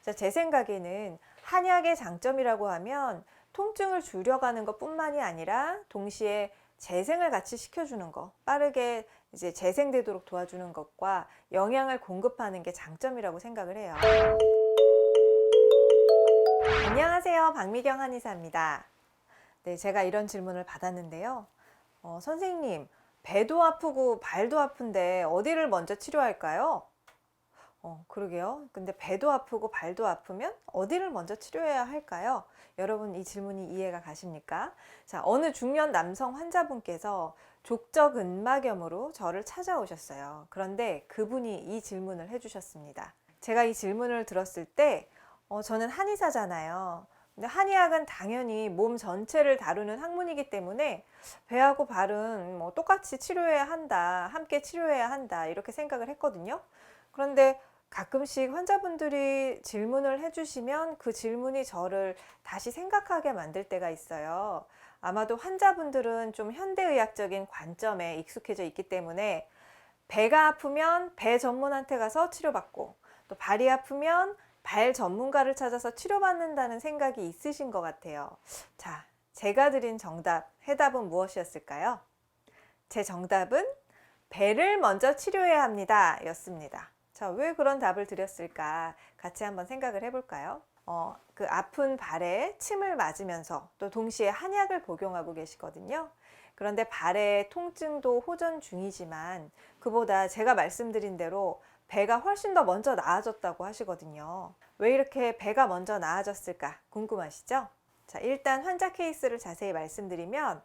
자, 제 생각에는 한약의 장점이라고 하면 통증을 줄여가는 것뿐만이 아니라 동시에 재생을 같이 시켜주는 것, 빠르게 이제 재생되도록 도와주는 것과 영양을 공급하는 게 장점이라고 생각을 해요. 안녕하세요. 박미경 한의사입니다. 네, 제가 이런 질문을 받았는데요. 선생님, 배도 아프고 발도 아픈데 어디를 먼저 치료할까요? 그러게요. 근데 배도 아프고 발도 아프면 어디를 먼저 치료해야 할까요? 여러분, 이 질문이 이해가 가십니까? 자, 어느 중년 남성 환자분께서 족저근막염으로 저를 찾아오셨어요. 그런데 그분이 이 질문을 해주셨습니다. 제가 이 질문을 들었을 때, 저는 한의사잖아요. 근데 한의학은 당연히 몸 전체를 다루는 학문이기 때문에 배하고 발은 뭐 똑같이 치료해야 한다, 함께 치료해야 한다, 이렇게 생각을 했거든요. 그런데 가끔씩 환자분들이 질문을 해주시면 그 질문이 저를 다시 생각하게 만들 때가 있어요. 아마도 환자분들은 좀 현대의학적인 관점에 익숙해져 있기 때문에 배가 아프면 배 전문한테 가서 치료받고 또 발이 아프면 발 전문가를 찾아서 치료받는다는 생각이 있으신 것 같아요. 자, 제가 드린 정답, 해답은 무엇이었을까요? 제 정답은 배를 먼저 치료해야 합니다 였습니다. 자, 왜 그런 답을 드렸을까? 같이 한번 생각을 해볼까요? 그 아픈 발에 침을 맞으면서 또 동시에 한약을 복용하고 계시거든요. 그런데 발의 통증도 호전 중이지만 그보다 제가 말씀드린 대로 배가 훨씬 더 먼저 나아졌다고 하시거든요. 왜 이렇게 배가 먼저 나아졌을까 궁금하시죠? 자, 일단 환자 케이스를 자세히 말씀드리면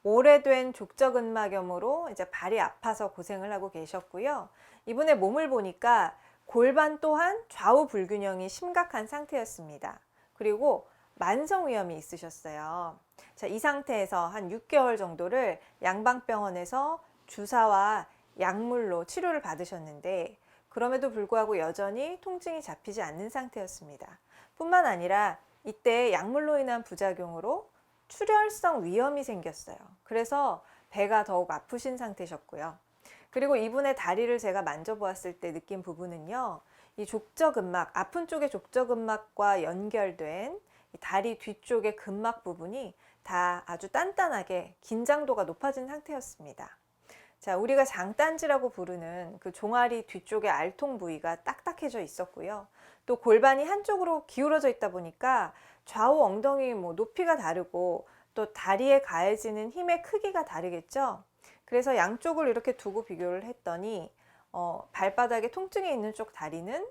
오래된 족저근막염으로 이제 발이 아파서 고생을 하고 계셨고요. 이분의 몸을 보니까 골반 또한 좌우 불균형이 심각한 상태였습니다. 그리고 만성위염이 있으셨어요. 자, 이 상태에서 한 6개월 정도를 양방병원에서 주사와 약물로 치료를 받으셨는데 그럼에도 불구하고 여전히 통증이 잡히지 않는 상태였습니다. 뿐만 아니라 이때 약물로 인한 부작용으로 출혈성 위염이 생겼어요. 그래서 배가 더욱 아프신 상태셨고요. 그리고 이분의 다리를 제가 만져보았을 때 느낀 부분은요. 이 족저근막, 아픈 쪽의 족저근막과 연결된 이 다리 뒤쪽의 근막 부분이 다 아주 단단하게 긴장도가 높아진 상태였습니다. 자, 우리가 장딴지라고 부르는 그 종아리 뒤쪽의 알통 부위가 딱딱해져 있었고요. 또 골반이 한쪽으로 기울어져 있다 보니까 좌우 엉덩이 높이가 다르고 또 다리에 가해지는 힘의 크기가 다르겠죠. 그래서 양쪽을 이렇게 두고 비교를 했더니 발바닥에 통증이 있는 쪽 다리는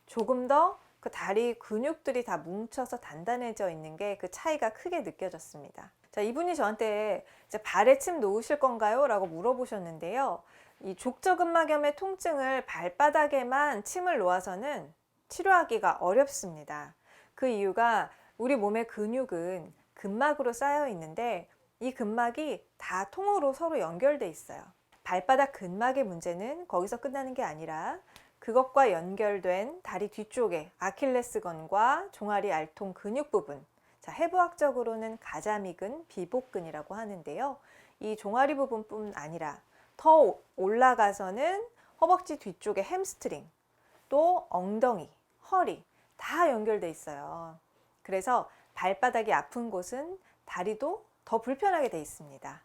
조금 더 그 다리 근육들이 다 뭉쳐서 단단해져 있는 게 그 차이가 크게 느껴졌습니다. 자, 이분이 저한테 이제 발에 침 놓으실 건가요? 라고 물어보셨는데요. 이 족저근막염의 통증을 발바닥에만 침을 놓아서는 치료하기가 어렵습니다. 그 이유가 우리 몸의 근육은 근막으로 쌓여 있는데 이 근막이 다 통으로 서로 연결돼 있어요. 발바닥 근막의 문제는 거기서 끝나는 게 아니라 그것과 연결된 다리 뒤쪽에 아킬레스건과 종아리 알통 근육 부분, 자, 해부학적으로는 가자미근, 비복근이라고 하는데요. 이 종아리 부분뿐 아니라 더 올라가서는 허벅지 뒤쪽에 햄스트링, 또 엉덩이, 허리 다 연결돼 있어요. 그래서 발바닥이 아픈 곳은 다리도 더 불편하게 돼 있습니다.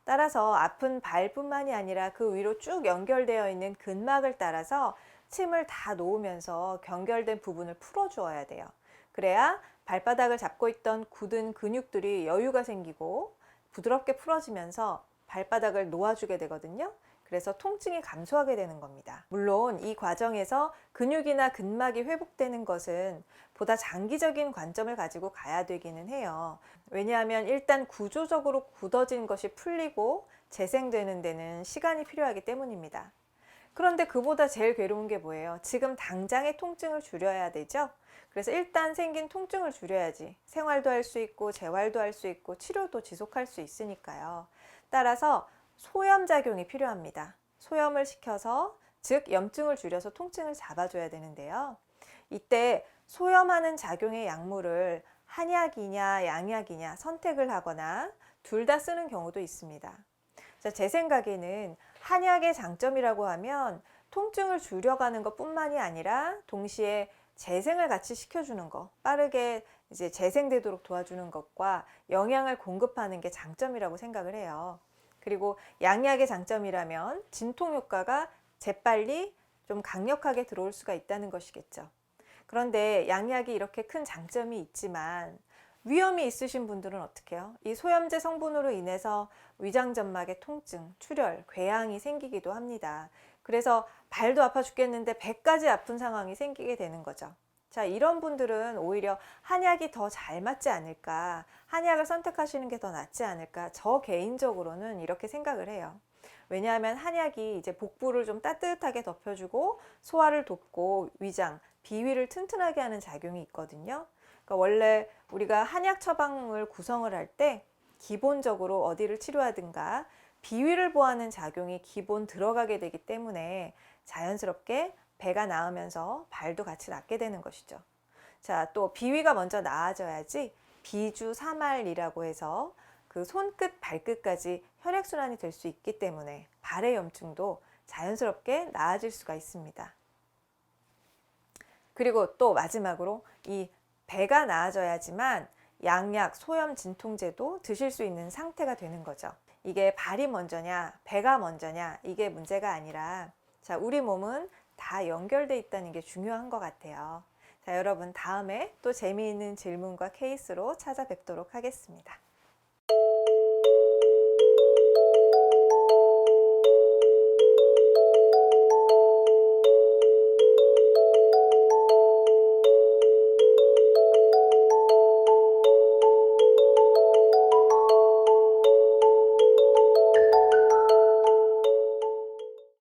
따라서 아픈 발뿐만이 아니라 그 위로 쭉 연결되어 있는 근막을 따라서 침을 다 놓으면서 연결된 부분을 풀어주어야 돼요. 그래야 발바닥을 잡고 있던 굳은 근육들이 여유가 생기고 부드럽게 풀어지면서 발바닥을 놓아주게 되거든요. 그래서 통증이 감소하게 되는 겁니다. 물론 이 과정에서 근육이나 근막이 회복되는 것은 보다 장기적인 관점을 가지고 가야 되기는 해요. 왜냐하면 일단 구조적으로 굳어진 것이 풀리고 재생되는 데는 시간이 필요하기 때문입니다. 그런데 그보다 제일 괴로운 게 뭐예요? 지금 당장의 통증을 줄여야 되죠? 그래서 일단 생긴 통증을 줄여야지 생활도 할 수 있고 재활도 할 수 있고 치료도 지속할 수 있으니까요. 따라서 소염작용이 필요합니다. 소염을 시켜서 즉 염증을 줄여서 통증을 잡아줘야 되는데요. 이때 소염하는 작용의 약물을 한약이냐 양약이냐 선택을 하거나 둘 다 쓰는 경우도 있습니다. 자, 제 생각에는 한약의 장점이라고 하면 통증을 줄여가는 것뿐만이 아니라 동시에 재생을 같이 시켜주는 거, 빠르게 이제 재생되도록 도와주는 것과 영양을 공급하는 게 장점이라고 생각을 해요. 그리고 양약의 장점이라면 진통 효과가 재빨리 좀 강력하게 들어올 수가 있다는 것이겠죠. 그런데 양약이 이렇게 큰 장점이 있지만 위험이 있으신 분들은 어떻게 해요? 이 소염제 성분으로 인해서 위장점막의 통증, 출혈, 궤양이 생기기도 합니다. 그래서 발도 아파 죽겠는데 배까지 아픈 상황이 생기게 되는 거죠. 자, 이런 분들은 오히려 한약이 더 잘 맞지 않을까, 한약을 선택하시는 게 더 낫지 않을까, 저 개인적으로는 이렇게 생각을 해요. 왜냐하면 한약이 이제 복부를 좀 따뜻하게 덮여주고 소화를 돕고 위장, 비위를 튼튼하게 하는 작용이 있거든요. 그러니까 원래 우리가 한약 처방을 구성을 할 때 기본적으로 어디를 치료하든가 비위를 보호하는 작용이 기본 들어가게 되기 때문에 자연스럽게 배가 나으면서 발도 같이 낫게 되는 것이죠. 자, 또 비위가 먼저 나아져야지 비주사말이라고 해서 그 손끝, 발끝까지 혈액순환이 될 수 있기 때문에 발의 염증도 자연스럽게 나아질 수가 있습니다. 그리고 또 마지막으로 이 배가 나아져야지만 양약, 소염 진통제도 드실 수 있는 상태가 되는 거죠. 이게 발이 먼저냐, 배가 먼저냐, 이게 문제가 아니라 자, 우리 몸은 다 연결돼 있다는 게 중요한 것 같아요. 자, 여러분 다음에 또 재미있는 질문과 케이스로 찾아뵙도록 하겠습니다.